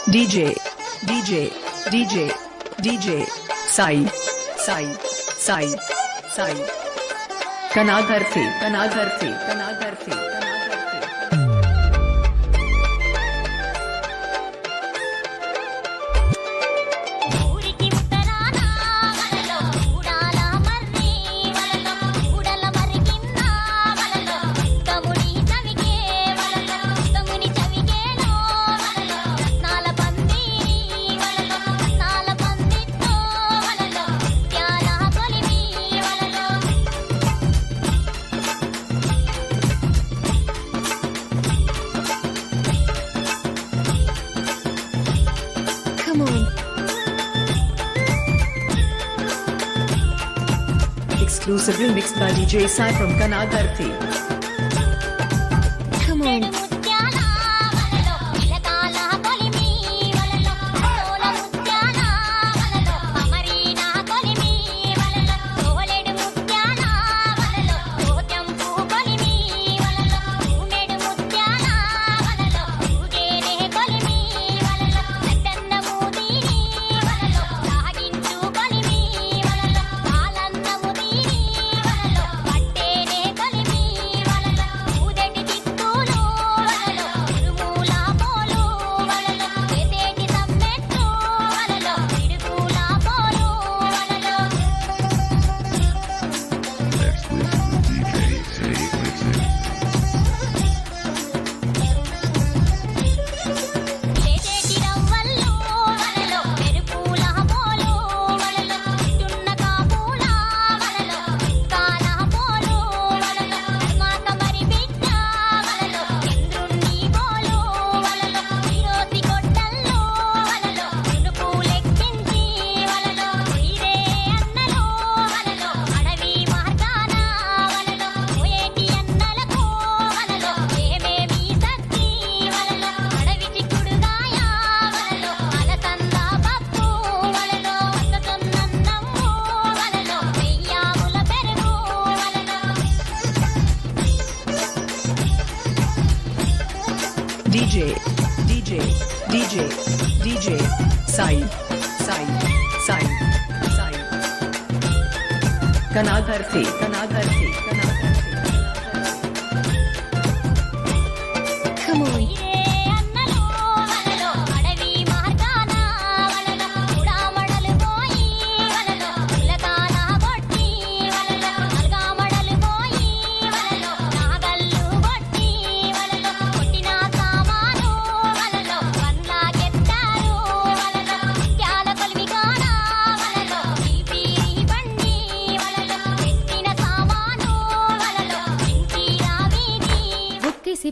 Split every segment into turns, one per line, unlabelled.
DJ, DJ, DJ, DJ, Sai, Sai, Sai, Sai. Kanagarthi, Kanagarthi, Kanagarthi, Kanagarthi. Exclusively mixed by DJ Sai from Kanagarthi. Come on. DJ, DJ, DJ, DJ, Sai, Sai, Sai, Sai. Kanagarthi, Kanagarthi, Kanagarthi. Come on.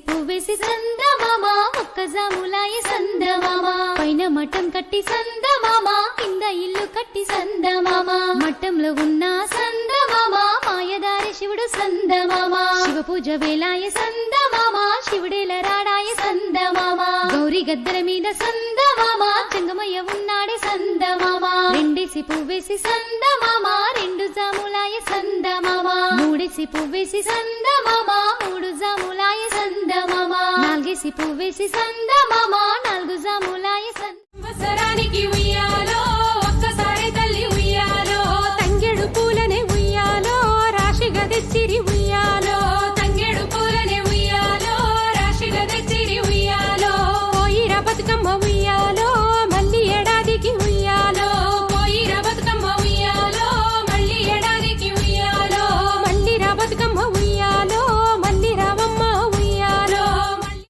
పువ్వేసి సందమామ ఒక్కజాములాయ సందమామ పైన మఠం కట్టి సందమామ కింద ఇల్లు కట్టి సందమామ మఠంలో ఉన్న సందమామ మాయదారి శివుడు సందమామ శివ పూజ వేలాయ సందమామ శివుడేల రాడాయ సందమామ గౌరీ గద్దెల మీద సందమామ చెంగమయ్య ఉన్నాడే సందమామ రెండేసి పువ్వేసి సందమామ రెండు జాములాయ సందమామ మూడేసి పువ్వేసి సందమామ మూడు జాములాయ సందమామ నాలుగేసి పువ్వేసి సందమామ నాలుగు జాములాయ సందమానికి